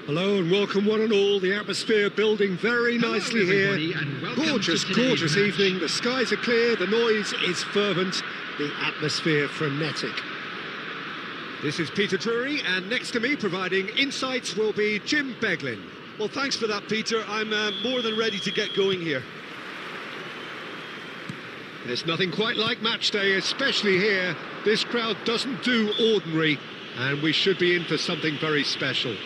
Hello and welcome one and all. The atmosphere building very nicely here. Gorgeous evening. The skies are clear, the noise is fervent, the atmosphere frenetic. This is Peter Drury, and next to me providing insights will be Jim Beglin. Well, thanks for that, Peter. I'm more than ready to get going here. There's nothing quite like match day, especially here. This crowd doesn't do ordinary, and we should be in for something very special.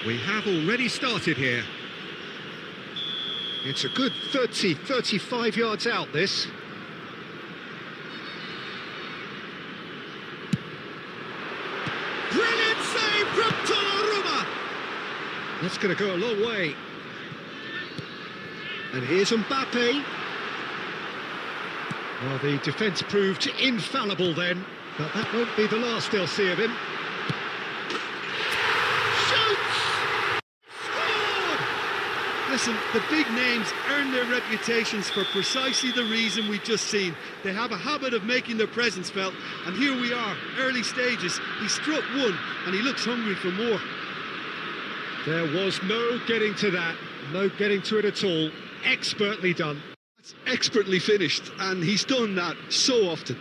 We have already started here. It's a good 35 yards out, this. Brilliant save from Donnarumma! That's going to go a long way. And here's Mbappe. Well, the defence proved infallible then, but that won't be the last they'll see of him. Listen, the big names earn their reputations for precisely the reason we've just seen. They have a habit of making their presence felt, and here we are, early stages. He struck one, and he looks hungry for more. There was no getting to that, no getting to it at all. Expertly done. That's expertly finished, and he's done that so often.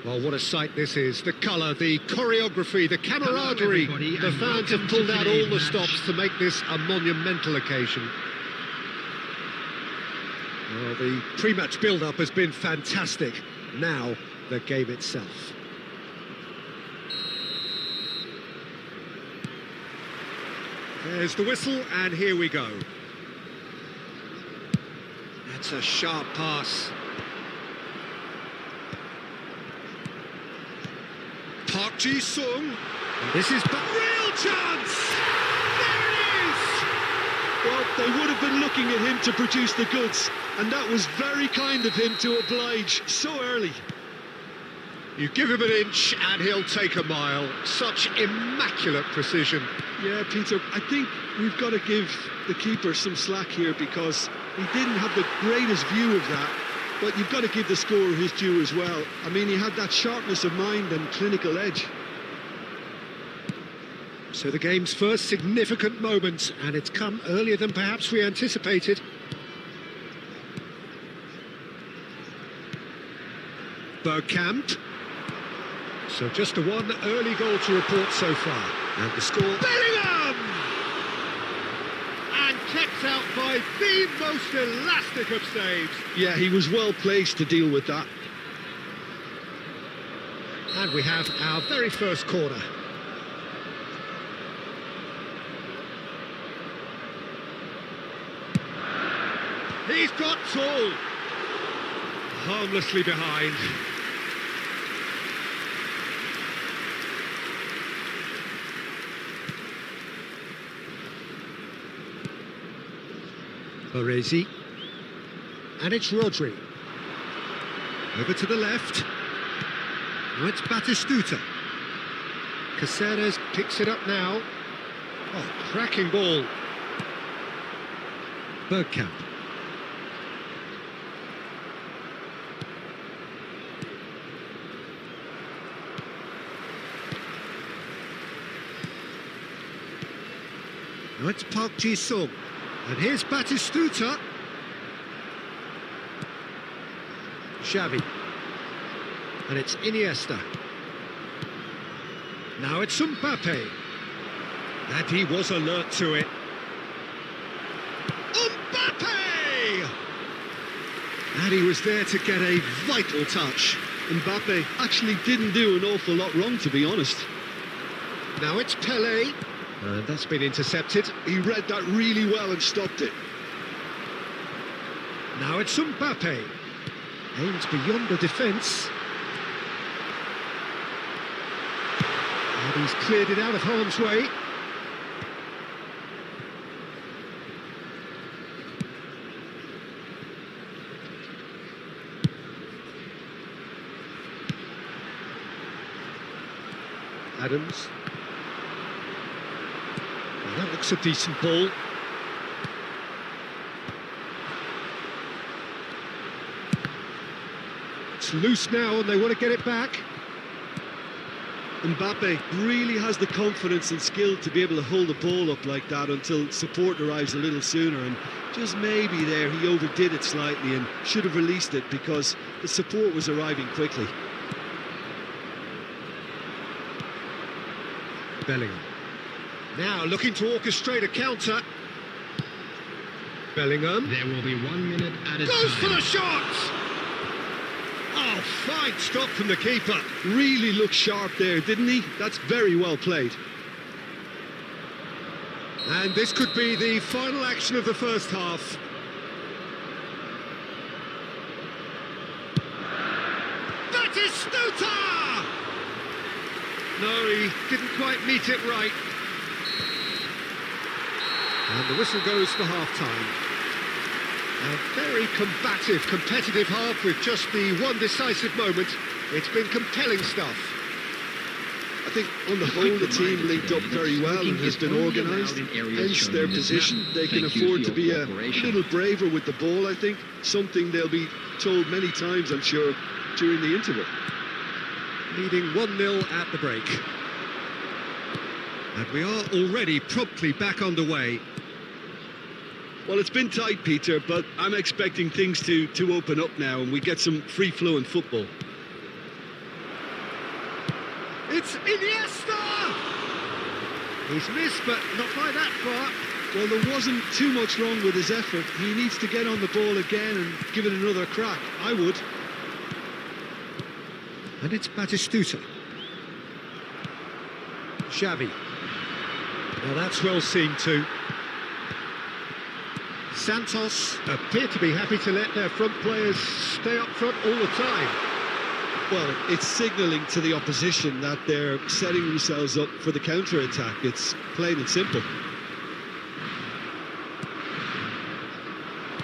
Well, what a sight this is. The colour, the choreography, the camaraderie. The fans have pulled out all the stops to make this a monumental occasion. Well, the pre-match build-up has been fantastic. Now, the game itself. There's the whistle, and here we go. That's a sharp pass. Park Ji-sung. This is real chance! There it is! Well, they would have been looking at him to produce the goods, and that was very kind of him to oblige so early. You give him an inch and he'll take a mile. Such immaculate precision. Yeah, Peter, I think we've got to give the keeper some slack here because he didn't have the greatest view of that. But you've got to give the scorer his due as well. I mean, he had that sharpness of mind and clinical edge. So the game's first significant moment, and it's come earlier than perhaps we anticipated. Bergkamp. So just a one early goal to report so far. And the score... Bellingham! And kept out by the most elastic of saves. Yeah, he was well placed to deal with that. And we have our very first corner. He's got tall. Harmlessly behind. Baresi. And it's Rodri. Over to the left. Now it's Batistuta. Caceres picks it up now. Oh, cracking ball. Bergkamp. Now it's Park Ji-sung. And here's Batistuta. Xavi. And it's Iniesta. Now it's Mbappe. And he was alert to it. Mbappe! And he was there to get a vital touch. Mbappe actually didn't do an awful lot wrong, to be honest. Now it's Pelé. And that's been intercepted. He read that really well and stopped it. Now it's Mbappe. Aims beyond the defence. And he's cleared it out of harm's way. Adams. That looks a decent ball. It's loose now and they want to get it back. Mbappe really has the confidence and skill to be able to hold the ball up like that until support arrives a little sooner, and just maybe there he overdid it slightly and should have released it because the support was arriving quickly. Bellingham. Now looking to orchestrate a counter. Bellingham. There will be 1 minute at a time. Goes for the shot! Oh, fine stop from the keeper. Really looked sharp there, didn't he? That's very well played. And this could be the final action of the first half. Batistuta! No, he didn't quite meet it right. And the whistle goes for half-time. A very combative, competitive half with just the one decisive moment. It's been compelling stuff. I think on the whole the team linked up very well and has been organised, hence their position. They can afford to be a little braver with the ball, I think. Something they'll be told many times, I'm sure, during the interval. Leading 1-0 at the break. And we are already promptly back underway. Well, it's been tight, Peter, but I'm expecting things to open up now and we get some free-flowing football. It's Iniesta! He's missed, but not by that far. Well, there wasn't too much wrong with his effort. He needs to get on the ball again and give it another crack. I would. And it's Batistuta. Xavi. Now that's well seen too. Santos appear to be happy to let their front players stay up front all the time. Well, it's signalling to the opposition that they're setting themselves up for the counter-attack. It's plain and simple.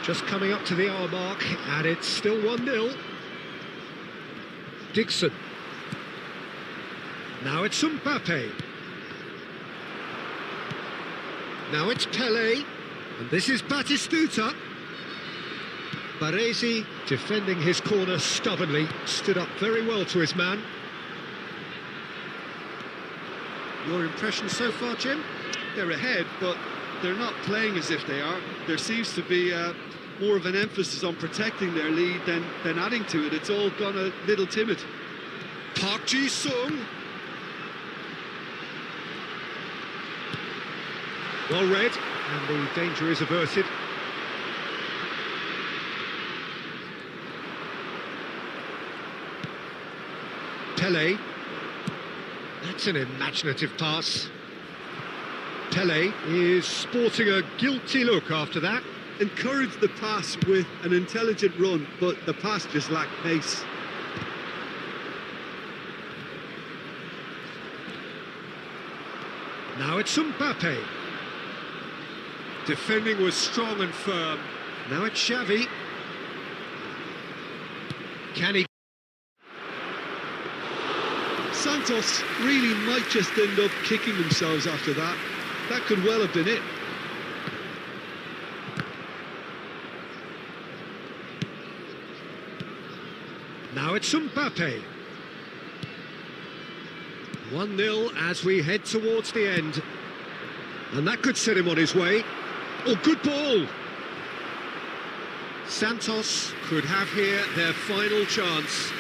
Just coming up to the hour mark, and it's still 1-0. Dixon. Now it's Mbappe. Now it's Pele. And this is Batistuta. Baresi, defending his corner stubbornly, stood up very well to his man. Your impression so far, Jim? They're ahead, but they're not playing as if they are. There seems to be more of an emphasis on protecting their lead than adding to it. It's all gone a little timid. Park Ji-sung. Well read, and the danger is averted. Pele. That's an imaginative pass. Pele is sporting a guilty look after that. Encouraged the pass with an intelligent run, but the pass just lacked pace. Now it's Mbappe. Defending was strong and firm. Now it's Xavi. Can he? Santos really might just end up kicking themselves after that. That could well have been it. Now it's Mbappe. 1-0 as we head towards the end. And that could set him on his way. Oh, good ball! Santos could have here their final chance.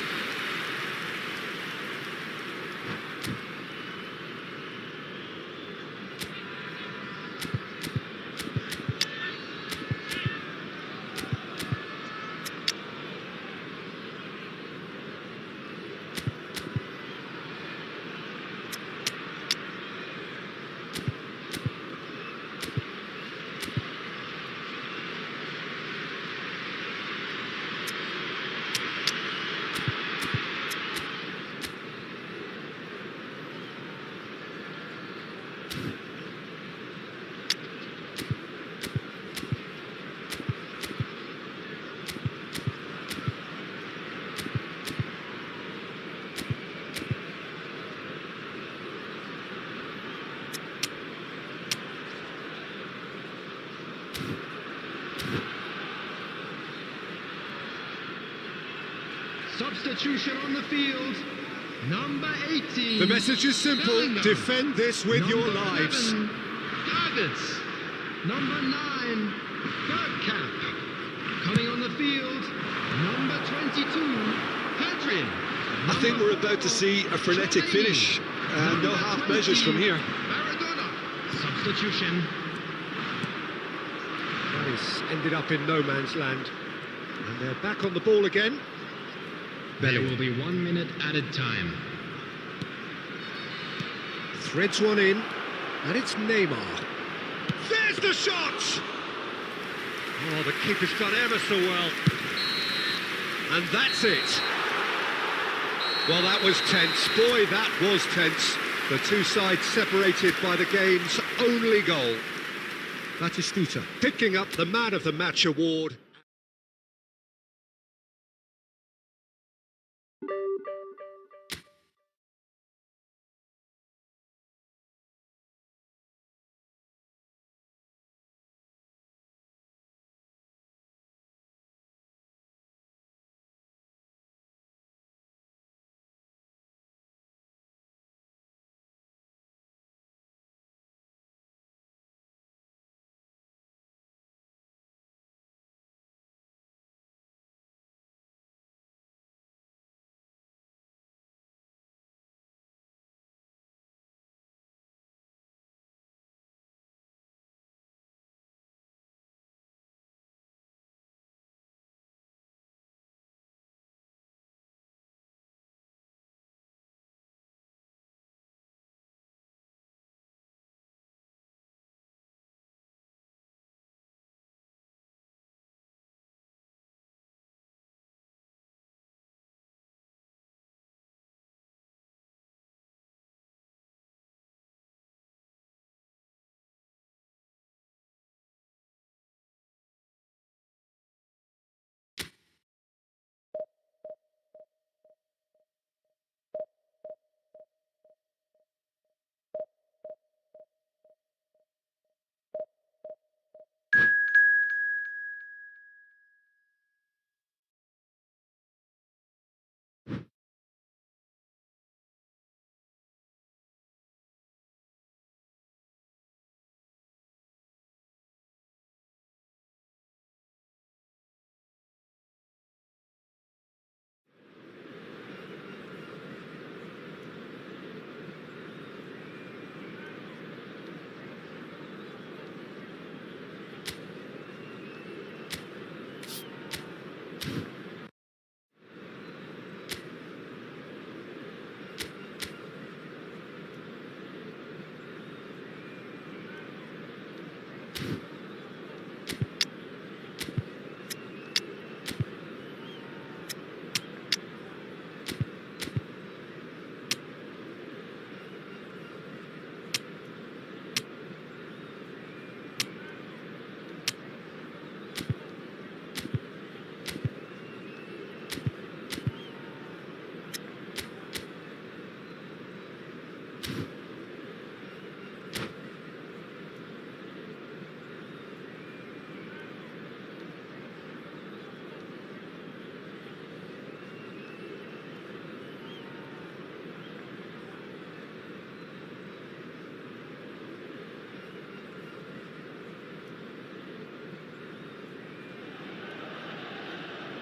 Substitution on the field. Number 18. The message is simple. Bellingham. Defend this with Number your lives. 11, Gervitz. Number 9, Bergkamp. Coming on the field, number 22, Pedri. I think we're about to see a frenetic finish, and no half measures from here. Maradona. Substitution. That is ended up in no man's land. And they're back on the ball again. There will be 1 minute added time. Threads one in, and it's Neymar. There's the shot! Oh, the keeper's done ever so well. And that's it. Well, that was tense. Boy, that was tense. The two sides separated by the game's only goal. Batistuta picking up the Man of the Match award.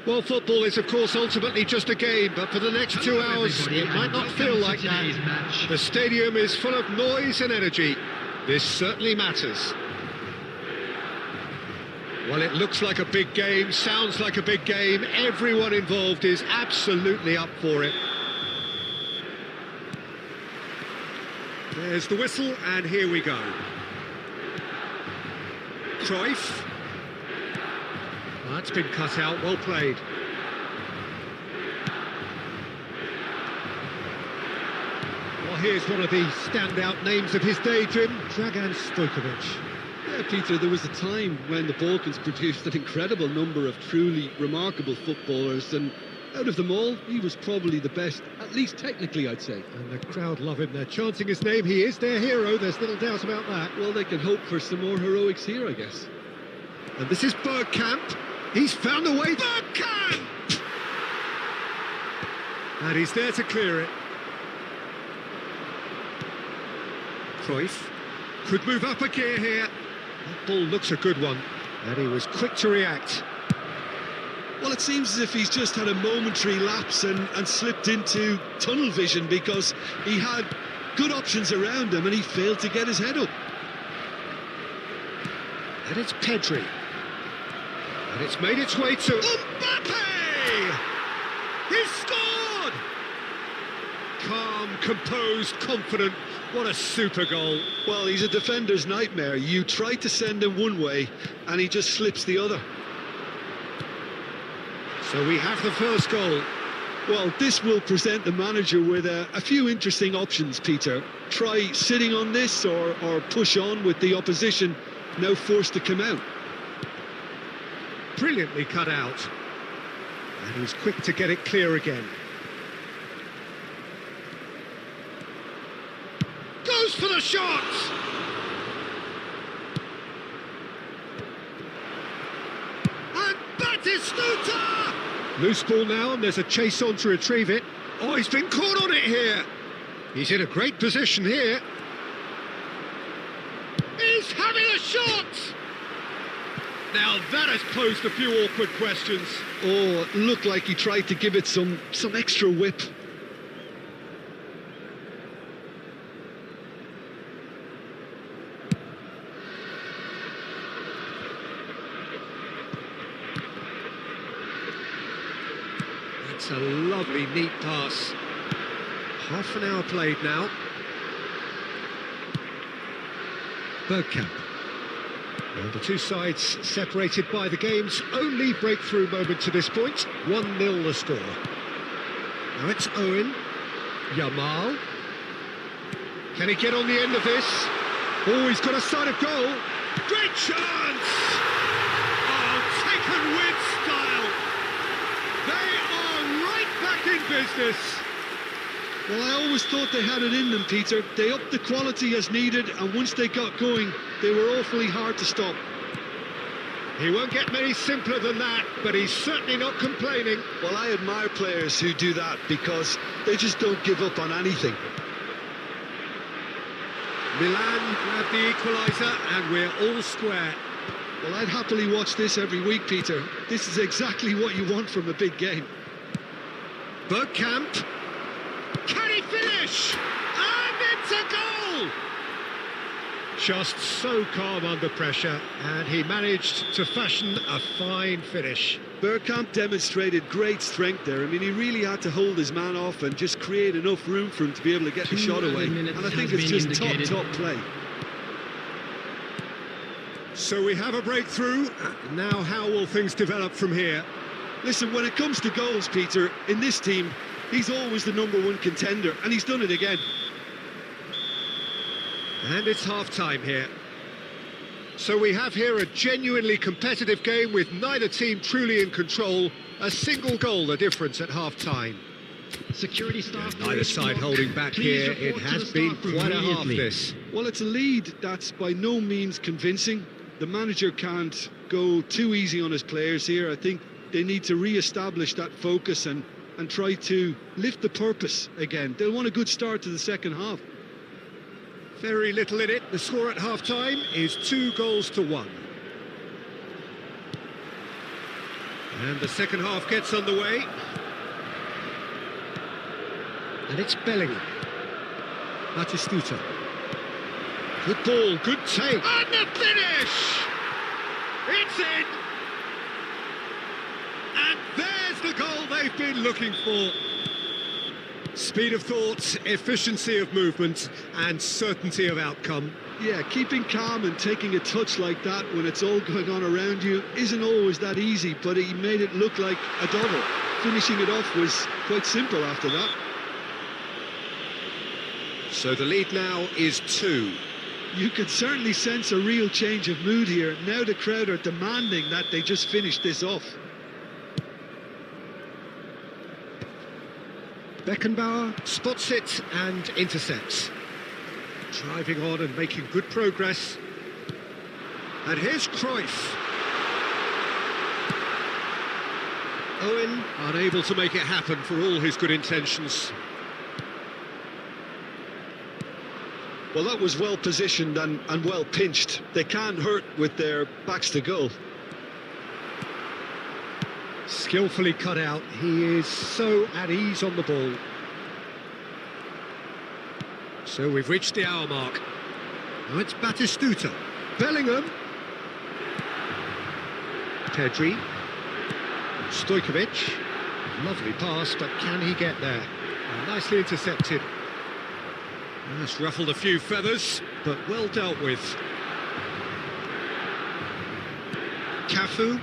Well, football is, of course, ultimately just a game, but for the next 2 hours, it might not feel like that. The stadium is full of noise and energy. This certainly matters. Well, it looks like a big game, sounds like a big game. Everyone involved is absolutely up for it. There's the whistle, and here we go. Cruyff. That's been cut out, well played. Well, here's one of the standout names of his day, Jim, Dragan Stojkovic. Yeah, Peter, there was a time when the Balkans produced an incredible number of truly remarkable footballers, and out of them all, he was probably the best, at least technically, I'd say. And the crowd love him, they're chanting his name, he is their hero, there's little doubt about that. Well, they can hope for some more heroics here, I guess. And this is Bergkamp, he's found a way. Bergkamp! And he's there to clear it. Cruyff could move up a gear here. That ball looks a good one, and he was quick to react. Well, it seems as if he's just had a momentary lapse and slipped into tunnel vision, because he had good options around him and he failed to get his head up. And it's Pedri. And it's made its way to Mbappe! He scored! Calm, composed, confident. What a super goal. Well, he's a defender's nightmare. You try to send him one way and he just slips the other. So we have the first goal. Well, this will present the manager with a few interesting options, Peter. Try sitting on this or push on with the opposition now forced to come out. Brilliantly cut out. And he's quick to get it clear again. Goes for the shot! And Batistuta! Loose ball now, and there's a chase on to retrieve it. Oh, he's been caught on it here. He's in a great position here. He's having a shot! Now that has posed a few awkward questions. Oh, it looked like he tried to give it some extra whip. It's a lovely, neat pass. Half an hour played now. Bergkamp. And the two sides separated by the game's only breakthrough moment to this point. 1-0 the score. Now it's Owen. Yamal. Can he get on the end of this? Oh, he's got a sight of goal. Great chance! Oh, taken with style. They are right back in business. Well, I always thought they had it in them, Peter. They upped the quality as needed, and once they got going, they were awfully hard to stop. He won't get many simpler than that, but he's certainly not complaining. Well, I admire players who do that, because they just don't give up on anything. Milan grabbed the equaliser, and we're all square. Well, I'd happily watch this every week, Peter. This is exactly what you want from a big game. Bergkamp. Can he finish? And it's a goal! Just so calm under pressure, and he managed to fashion a fine finish. Bergkamp demonstrated great strength there. I mean, he really had to hold his man off and just create enough room for him to be able to get the shot away. And I think it's just top play. So we have a breakthrough. Now how will things develop from here? Listen, when it comes to goals, Peter, in this team, he's always the #1 contender, and he's done it again. And it's half-time here. So we have here a genuinely competitive game with neither team truly in control. A single goal the difference at half-time. Security staff. Neither side holding back here. It has been quite a half, this. Well, it's a lead that's by no means convincing. The manager can't go too easy on his players here. I think they need to re-establish that focus and try to lift the purpose again. They'll want a good start to the second half. Very little in it. The score at half-time is 2-1. And the second half gets underway. And it's Bellingham. Batistuta. Good ball, good take. And the finish! It's in! And there's the goal they've been looking for. Speed of thought, efficiency of movement, and certainty of outcome. Yeah, keeping calm and taking a touch like that when it's all going on around you isn't always that easy, but he made it look like a double. Finishing it off was quite simple after that. So the lead now is 2. You could certainly sense a real change of mood here. Now the crowd are demanding that they just finish this off. Beckenbauer spots it and intercepts. Driving on and making good progress. And here's Cruyff. Owen unable to make it happen for all his good intentions. Well, that was well positioned and well pinched. They can't hurt with their backs to goal. Skillfully cut out. He is so at ease on the ball. So we've reached the hour mark. Now it's Batistuta. Bellingham. Pedri. Stojkovic. Lovely pass, but can he get there? Nicely intercepted. That's ruffled a few feathers, but well dealt with. Cafu.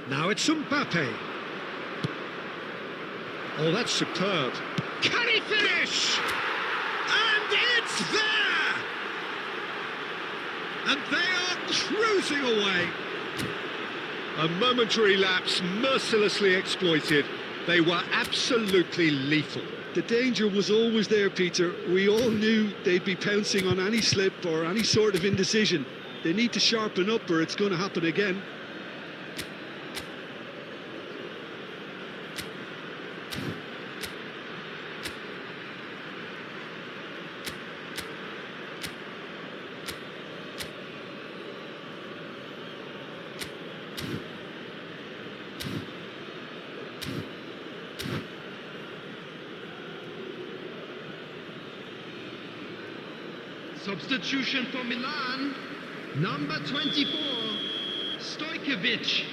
Now it's Mbappe. Oh, that's superb. Can he finish? And it's there! And they are cruising away. A momentary lapse mercilessly exploited. They were absolutely lethal. The danger was always there, Peter. We all knew they'd be pouncing on any slip or any sort of indecision. They need to sharpen up or it's going to happen again. Substitution for Milan, number 24, Stojkovic,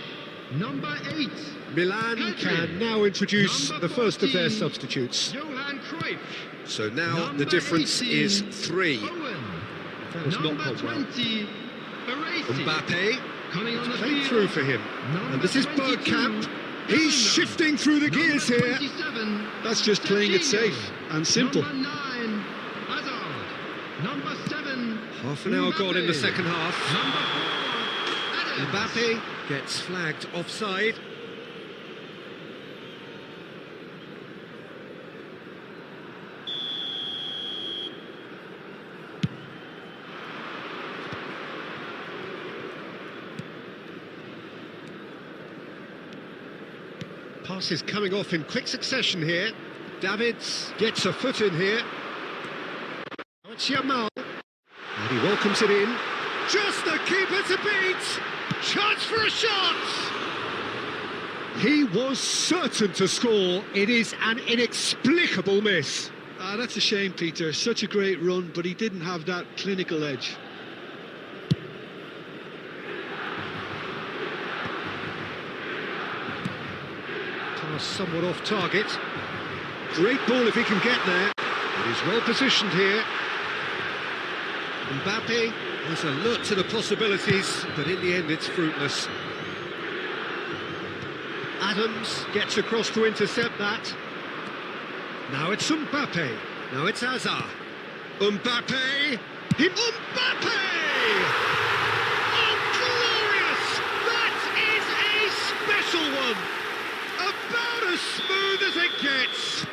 number 8. Milan Pedri. can now introduce Number the first of their 14, substitutes. Johan Cruyff. So now Number the difference 18, is 3. Owen. That has not Number gone well. 20, Baresi. Mbappe. Coming on the Played field. through for him. Number And this is 22, Bergkamp. He's Bellingham. shifting through the gears here. 27, That's just playing it Serginho. safe and simple. Number 9, Hazard. Number 7, Half an hour gone in the Mbappe. second half. Number 4, Adams. Mbappe gets flagged offside. Passes coming off in quick succession here. Davids gets a foot in here. Now it's Yamal. And he welcomes it in. Just the keeper to beat! Chance for a shot! He was certain to score. It is an inexplicable miss. Ah, that's a shame, Peter. Such a great run, but he didn't have that clinical edge. Pass somewhat off target. Great ball if he can get there. He's well positioned here. Mbappe is alert to the possibilities, but in the end it's fruitless. Adams gets across to intercept that. Now it's Mbappe. Now it's Hazard. Mbappe. Mbappe! Oh, glorious! That is a special one! About as smooth as it gets.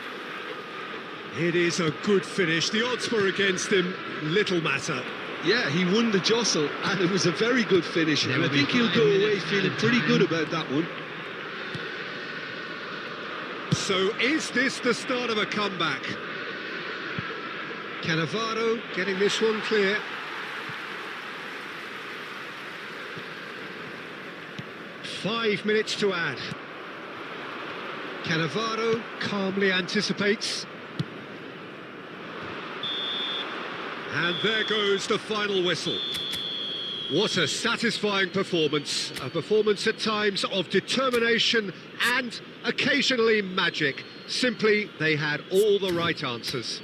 It is a good finish. The odds were against him. Little matter. Yeah, he won the jostle, and it was a very good finish. And I think he'll go away feeling pretty good about that one. So is this the start of a comeback? Cannavaro getting this one clear. 5 minutes to add. Cannavaro calmly anticipates. And there goes the final whistle. What a satisfying performance. A performance at times of determination and occasionally magic. Simply, they had all the right answers.